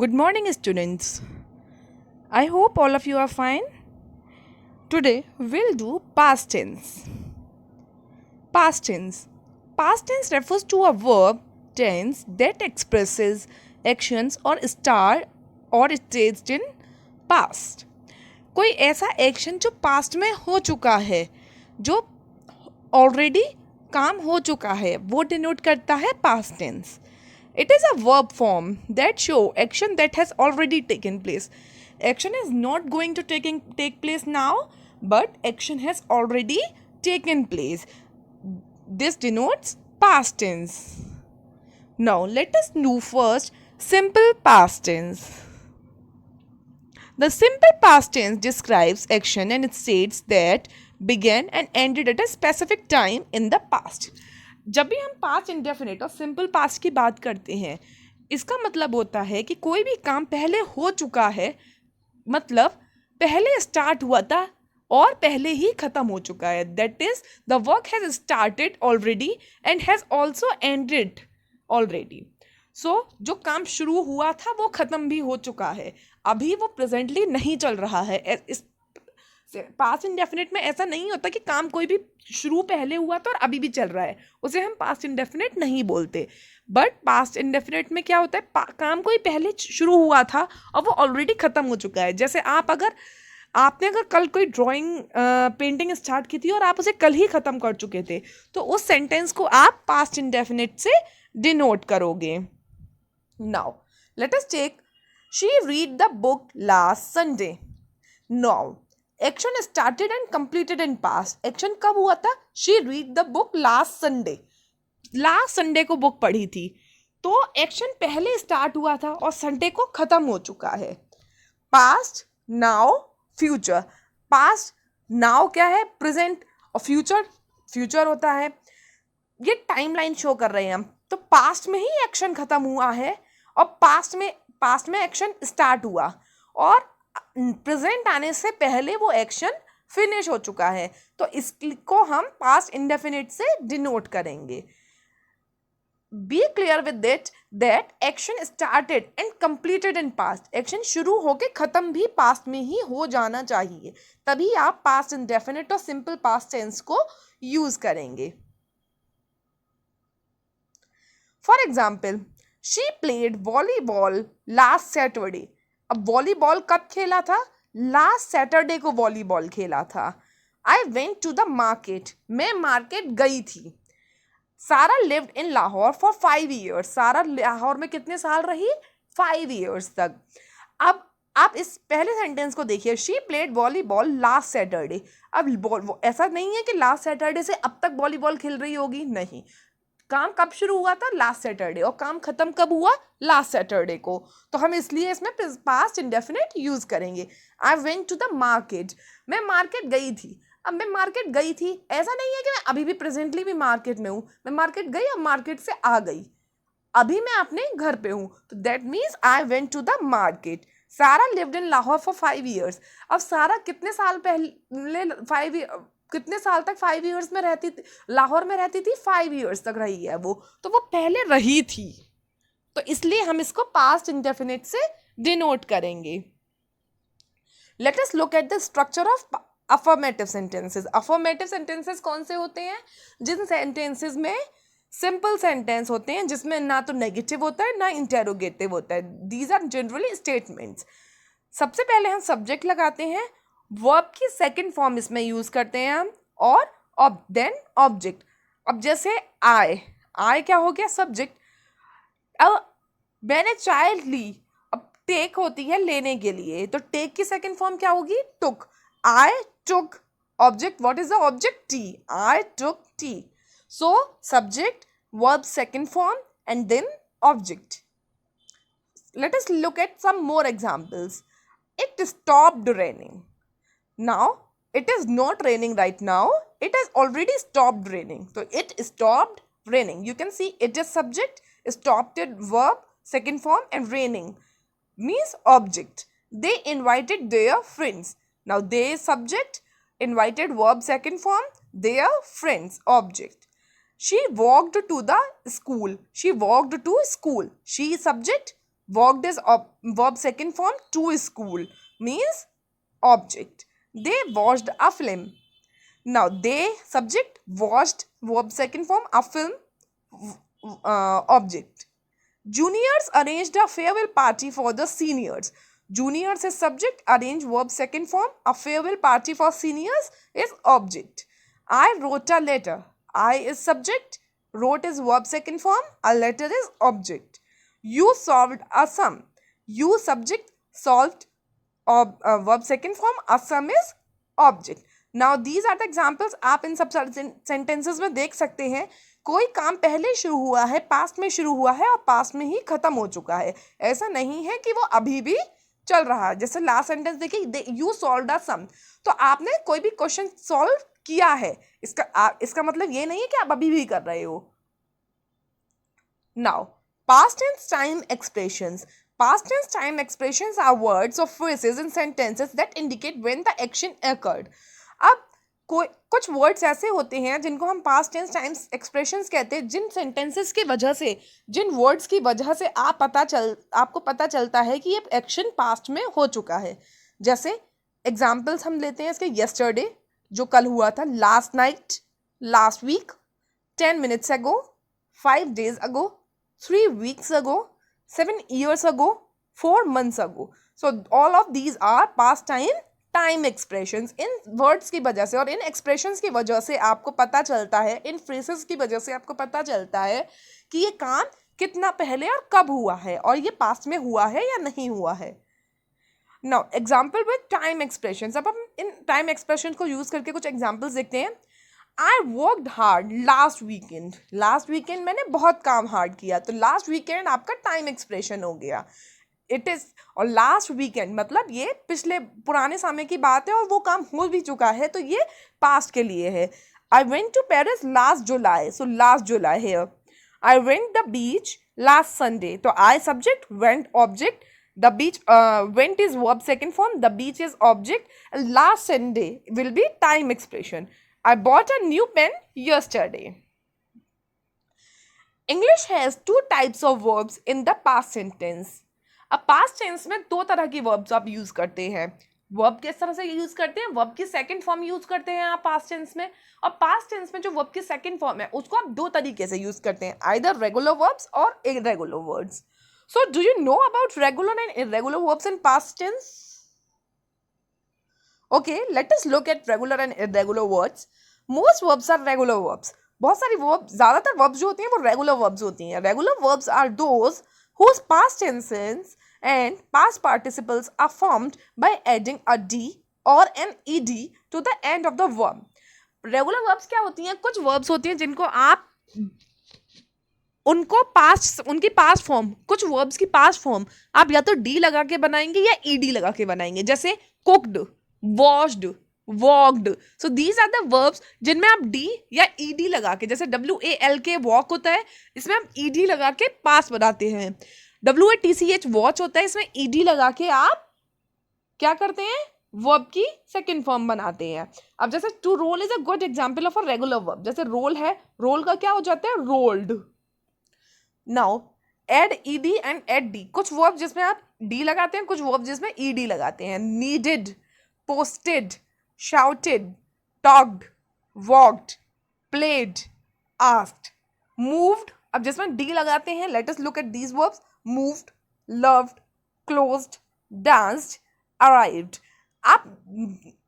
Good morning, students. I hope all of you are fine. Today we'll do past tense. Past tense. Past tense refers to a verb tense that expresses actions or start or staged in past. कोई ऐसा action जो past में हो चुका है, जो already काम हो चुका है, वो डिनोट करता है past tense. It is a verb form that show action that has already taken place. Action is not going to take place now, but action has already taken place. This denotes past tense. Now let us do first simple past tense. The simple past tense describes action and it states that began and ended at a specific time in the past. जब भी हम past indefinite और simple past की बात करते हैं, इसका मतलब होता है कि कोई भी काम पहले हो चुका है, मतलब पहले स्टार्ट हुआ था और पहले ही ख़त्म हो चुका है. That is the work has started already and has also ended already. So जो काम शुरू हुआ था वो ख़त्म भी हो चुका है, अभी वो प्रेजेंटली नहीं चल रहा है. इस पास्ट इंडेफिनिट में ऐसा नहीं होता कि काम कोई भी शुरू पहले हुआ था और अभी भी चल रहा है, उसे हम पास्ट इंडेफिनिट नहीं बोलते. बट पास्ट इंडेफिनिट में क्या होता है, काम कोई पहले शुरू हुआ था और वो ऑलरेडी ख़त्म हो चुका है. जैसे आपने अगर कल कोई ड्राइंग पेंटिंग स्टार्ट की थी और आप उसे कल ही ख़त्म कर चुके थे, तो उस सेंटेंस को आप पास्ट इंडेफिनिट से डिनोट करोगे. Now let us take she read the book last Sunday. Now action started and completed in past. Action कब हुआ था? She read the book last Sunday. Last Sunday को बुक पढ़ी थी, तो एक्शन पहले स्टार्ट हुआ था और संडे को ख़त्म हो चुका है. Past, now, future. Past, now क्या है? प्रेजेंट. और फ्यूचर होता है. ये टाइमलाइन शो कर रहे हैं हम. तो पास्ट में ही एक्शन ख़त्म हुआ है और पास्ट में एक्शन स्टार्ट हुआ और प्रेजेंट आने से पहले वो एक्शन फिनिश हो चुका है, तो इसको हम पास्ट इंडेफिनिट से डिनोट करेंगे. Be clear with it that action started and completed in past. Action शुरू होके खत्म भी पास्ट में ही हो जाना चाहिए, तभी आप पास्ट इंडेफिनिट और सिंपल पास्ट टेंस को यूज करेंगे. For example, she played volleyball last Saturday. अब वॉलीबॉल कब खेला था? लास्ट सैटरडे को वॉलीबॉल खेला था. I went to the market. मैं मार्केट गई थी. Sara lived in Lahore for 5 years. सारा लाहौर में कितने साल रही? 5 years तक. अब आप इस पहले सेंटेंस को देखिए, she played volleyball last Saturday. अब ऐसा नहीं है कि लास्ट सैटरडे से अब तक वॉलीबॉल खेल रही होगी, नहीं. काम कब शुरू हुआ था? Last Saturday. और काम खत्म कब हुआ? लास्ट सैटरडे को. तो हम इसलिए इसमें पास्ट इंडेफिनिट यूज करेंगे. I went to the market. मैं मार्केट गई थी. अब मैं मार्केट गई थी, ऐसा नहीं है कि मैं अभी भी प्रेजेंटली भी मार्केट में हूँ. मैं मार्केट गई और मार्केट से आ गई, अभी मैं अपने घर पे हूँ. तो that means I went to the market. Sara lived in Lahore for 5 years. अब सारा कितने साल पहले कितने साल तक 5 years में रहती थी? लाहौर में रहती थी, 5 years तक रही है वो, तो वो पहले रही थी. तो इसलिए हम इसको पास्ट इंडेफिनिट से डिनोट करेंगे. Late us look at the structure of affirmative sentences. Affirmative sentences कौन से होते हैं? जिन सेंटेंसेस में सिंपल सेंटेंस होते हैं, जिसमें ना तो नेगेटिव होता है ना इंटेरोगेटिव होता है. These are generally statements. सबसे पहले हम सब्जेक्ट लगाते हैं, वर्ब की सेकंड फॉर्म इसमें यूज करते हैं हम, और देन ऑब्जेक्ट. अब जैसे आई क्या हो गया? सब्जेक्ट. अब मैंने चाय ली. अब टेक होती है लेने के लिए, तो टेक की सेकंड फॉर्म क्या होगी? Took. I took. Object, what is the object? Tea. I took tea. So subject, verb second form and then object. Let us look at some more examples. It stopped raining. Now, it is not raining right now. It has already stopped raining. So, it stopped raining. You can see it is subject, stopped it verb, second form, and raining means object. They invited their friends. Now, they subject, invited verb, second form, their friends, object. She walked to the school. She walked to school. She subject, Walked is verb second form. To school means object. They watched a film. Now they subject, watched verb second form, a film object. Juniors arranged a farewell party for the seniors. Juniors is subject, arrange verb second form, a farewell party for seniors is object. I wrote a letter. I is subject, wrote is verb second form, a letter is object. You solved a sum. You subject, solved verb second form, a sum is object. Now these are the examples. आप इन सब sentences में देख सकते हैं कोई काम पहले शुरू हुआ है, पास्ट में शुरू हुआ है और पास्ट में ही खत्म हो चुका है. ऐसा नहीं है कि वो अभी भी चल रहा है. जैसे लास्ट सेंटेंस देखिए, यू सॉल्व्ड अ सम, तो आपने कोई भी क्वेश्चन सॉल्व किया है. इसका मतलब ये नहीं है कि आप अभी भी कर रहे हो. Now past tense time expressions. Past tense time expressions are words or phrases and sentences that indicate when the action occurred. अब कुछ वर्ड्स ऐसे होते हैं जिनको हम पास्ट टेंस टाइम्स एक्सप्रेशंस कहते हैं, जिन सेंटेंसेस की वजह से, जिन वर्ड्स की वजह से आपको पता चलता है कि ये एक्शन पास्ट में हो चुका है. जैसे एग्जाम्पल्स हम लेते हैं इसके. यस्टरडे जो कल हुआ था, last night, last week, 10 minutes ago, 5 days ago, 3 weeks ago, 7 years ago, 4 months ago. So all of these are past time expressions. In words की वजह से और इन एक्सप्रेशंस की वजह से आपको पता चलता है, इन फ्रेजेस की वजह से आपको पता चलता है कि ये काम कितना पहले और कब हुआ है और ये पास्ट में हुआ है या नहीं हुआ है. Now example with time expressions. अब हम इन टाइम एक्सप्रेशन को यूज करके कुछ एग्जाम्पल्स देखते हैं. I worked hard last weekend. Last weekend मैंने बहुत काम हार्ड किया, तो लास्ट वीकेंड आपका टाइम एक्सप्रेशन हो गया. इट इज़, और लास्ट वीकेंड मतलब ये पिछले पुराने समय की बात है और वो काम हो भी चुका है, तो ये पास्ट के लिए है. I went to Paris last July, so last July है. I went the beach last Sunday, तो I subject, went object, the beach, went is verb second form, the beach is object, last Sunday will be time expression. I bought a new pen yesterday. English has 2 types of verbs in the past sentence. अब past tense में 2 तरह की verbs आप use करते हैं. Verb किस तरह से यूज करते हैं? वर्ब की सेकंड फॉर्म यूज करते हैं आप पास्ट टेंस में, और पास्ट टेंस में जो वर्ब की सेकंड फॉर्म है उसको आप 2 तरीके से यूज करते हैं, आइदर रेगुलर वर्ब्स और irregular verbs. So do you know about regular and irregular verbs in past tense? Okay, let us look at regular and irregular words. Most verbs are regular verbs. बहुत सारी verbs, ज़्यादातर verbs जो होती हैं वो regular verbs होती हैं. Regular verbs are those whose past tenses and past participles are formed by adding a d or an ed to the end of the verb. Regular verbs क्या होती हैं? कुछ verbs होती हैं जिनको आप उनकी पास्ट फॉर्म, कुछ वर्ब्स की पास्ट फॉर्म आप या तो डी लगा के बनाएंगे या ईडी लगा के बनाएंगे. जैसे cooked, washed, walked. So these are the verbs जिनमें आप डी या ईडी लगा के, जैसे WALK वॉक होता है, इसमें आप ईडी लगा के पास्ट बनाते हैं. WATCH वॉच होता है, इसमें ईडी लगा के आप क्या करते हैं? वर्ब की सेकेंड फॉर्म बनाते हैं. अब जैसे to roll is a good example of a regular verb. जैसे रोल है, रोल का क्या हो जाता है? Rolled. Now add ED and add D. कुछ वर्ब जिसमें आप डी लगाते हैं, कुछ वर्ब जिसमें ईडी लगाते हैं. Needed, posted, shouted, talked, walked, played, asked, moved. अब जिसमें डी लगाते हैं, let us look at these verbs. moved, loved, closed, danced, arrived. आप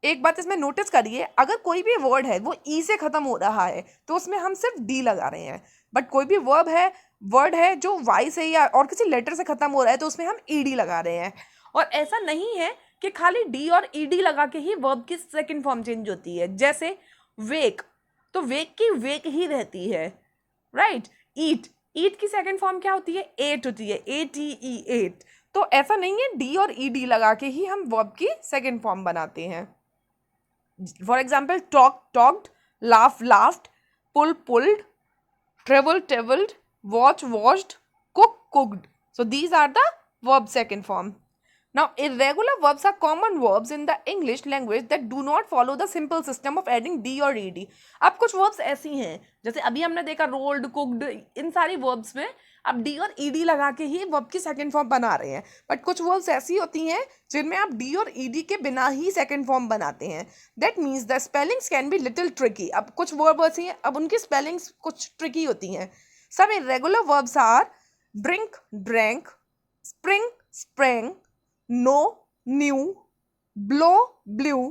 एक बात इसमें नोटिस करिए, अगर कोई भी वर्ड है वो ई से खत्म हो रहा है तो उसमें हम सिर्फ डी लगा रहे हैं, बट कोई भी वर्ड है जो वाई से या और किसी लेटर से खत्म हो रहा है तो उसमें हम ईडी लगा रहे हैं. और ऐसा नहीं है कि खाली डी और ईडी लगा के ही वर्ब की सेकंड फॉर्म चेंज होती है. जैसे वेक, तो वेक की वेक ही रहती है, राइट. ईट, ईट की सेकंड फॉर्म क्या होती है? एट होती है, ATE, एट. तो ऐसा नहीं है, डी और ईडी लगा के ही हम वर्ब की सेकंड फॉर्म बनाते हैं. For example talk, talked, laugh, laughed, pull, pulled, travel, travelled, watch, watched, cook, cooked. So these are the verb second form. Now irregular verbs are common verbs in the English language that do not follow the simple system of adding d or ed. अब कुछ verbs ऐसी हैं, जैसे अभी हमने देखा rolled, cooked, इन सारी verbs में आप डी और ईडी लगा के ही वर्ब की सेकंड फॉर्म बना रहे हैं, बट कुछ वर्ब्स ऐसी होती हैं जिनमें आप डी और ईडी के बिना ही सेकंड फॉर्म बनाते हैं. That means the spellings can be little tricky. अब कुछ वर्ब ऐसी हैं, अब उनकी स्पेलिंग्स कुछ ट्रिकी होती हैं. Some irregular verbs are drink, drank, spring, sprang, know, knew, blow, blew,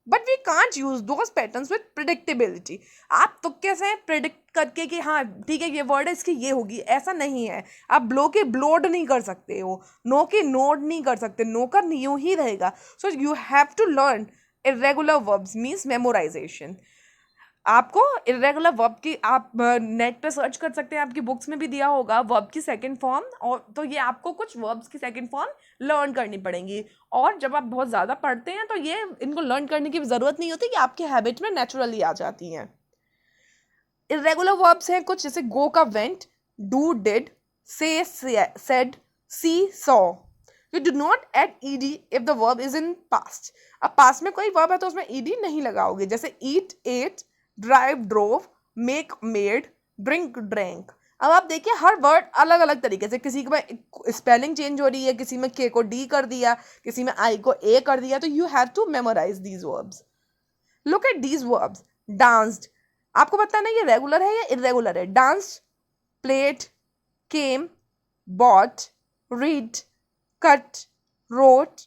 but we can't use those patterns with predictability. आप तुक्के से प्रिडिक्ट करके कि हाँ ठीक है ये वर्ड है इसकी ये होगी, ऐसा नहीं है. आप ब्लो की ब्लोड नहीं कर सकते हो, नो की नोड नहीं कर सकते, नो का न्यू ही रहेगा. So you have to learn irregular verbs means memorisation. आपको इरेगुलर वर्ब की आप नेट पे सर्च कर सकते हैं, आपकी बुक्स में भी दिया होगा वर्ब की सेकंड फॉर्म, और तो ये आपको कुछ वर्ब्स की सेकंड फॉर्म लर्न करनी पड़ेंगी. और जब आप बहुत ज़्यादा पढ़ते हैं तो ये इनको लर्न करने की ज़रूरत नहीं होती, कि आपके हैबिट में नेचुरली आ जाती हैं. इरेगुलर वर्ब्स हैं कुछ, जैसे गो का went, do did, say said, see saw. You do not add ED if the verb is in past. अब पास्ट में कोई वर्ब है तो उसमें ईडी नहीं लगाओगे, जैसे eat ate, drive drove, make made, drink drank. अब आप देखिए हर वर्ड अलग अलग तरीके से, किसी में स्पेलिंग चेंज हो रही है, किसी में के को डी कर दिया, किसी में आई को ए कर दिया. तो you have to memorise these verbs. Look at these verbs. Danced, आपको पता नहीं ये रेगुलर है या इरेगुलर है. Danced, played, came, bought, read, cut, wrote,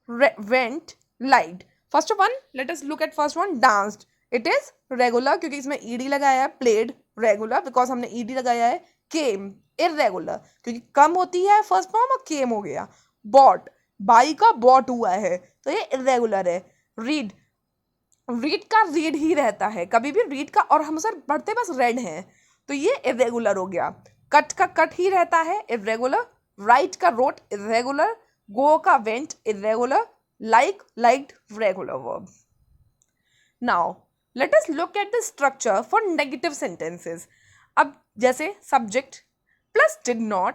went, lied. First one, let us look at first one. Danced, it is regular क्योंकि इसमें ED लगाया है. प्लेड रेगुलर बिकॉज हमने ईडी लगाया है. केम इरेगुलर क्योंकि कम होती है फर्स्ट फॉर्म और केम हो गया. बॉट, बाई का बॉट हुआ है तो ये इरेगुलर है. रीड, रीड का रीड ही रहता है, कभी भी रीड का, और हम सर पढ़ते बस रेड हैं तो ये इरेगुलर हो गया. कट का कट ही रहता है, इरेगुलर. राइट का रोट, इरेगुलर. गो का went, irregular. Like, liked, regular verb. Now let us look at the structure for negative sentences. अब जैसे subject plus did not.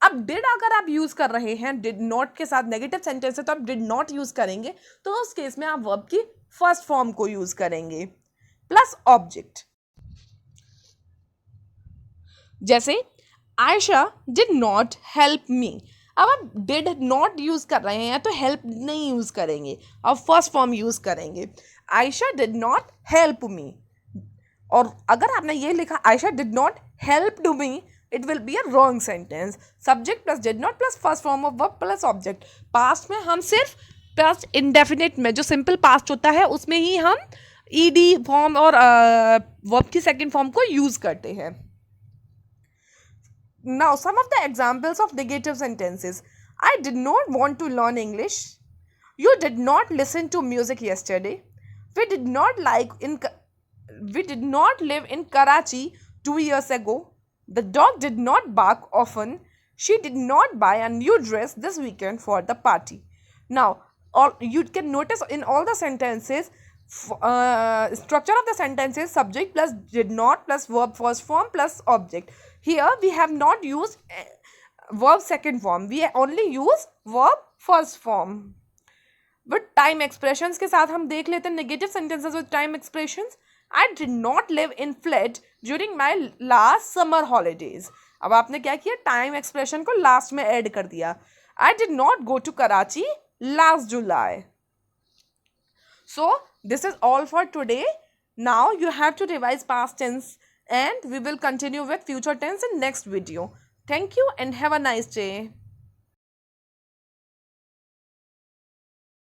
अब did अगर आप यूज कर रहे हैं did not के साथ नेगेटिव सेंटेंस है तो आप did not यूज करेंगे, तो उस केस में आप वर्ब की फर्स्ट फॉर्म को यूज करेंगे. प्लस ऑब्जेक्ट, जैसे आयशा डिड नॉट हेल्प मी. अब आप डिड नॉट यूज कर रहे हैं तो हेल्प नहीं यूज करेंगे, अब फर्स्ट फॉर्म यूज करेंगे. Ayesha did not help me. और अगर आपने ये लिखा Ayesha did not help to me, it will be a wrong sentence. Subject plus did not plus first form of verb plus object. Past में हम सिर्फ प्लस इंडेफिनिट में जो सिंपल पास्ट होता है उसमें ही हम ईडी फॉर्म और वर्ब की सेकंड फॉर्म को यूज करते हैं. Now, some of the examples of negative sentences. I did not want to learn English. You did not listen to music yesterday. We did not live in Karachi 2 years ago. The dog did not bark often. She did not buy a new dress this weekend for the party. Now, you can notice in all the sentences, structure of the sentences subject plus did not plus verb first form plus object. Here we have not used verb second form, we only use verb first form. But time expressions के साथ हम देख लेते हैं negative sentences with time expressions. I did not live in flat during my last summer holidays. अब आपने क्या किया, टाइम एक्सप्रेशन को लास्ट में ऐड कर दिया. I did not go to Karachi last July. So this is all for today. Now you have to revise past tense and we will continue with future tense in next video. Thank you and have a nice day.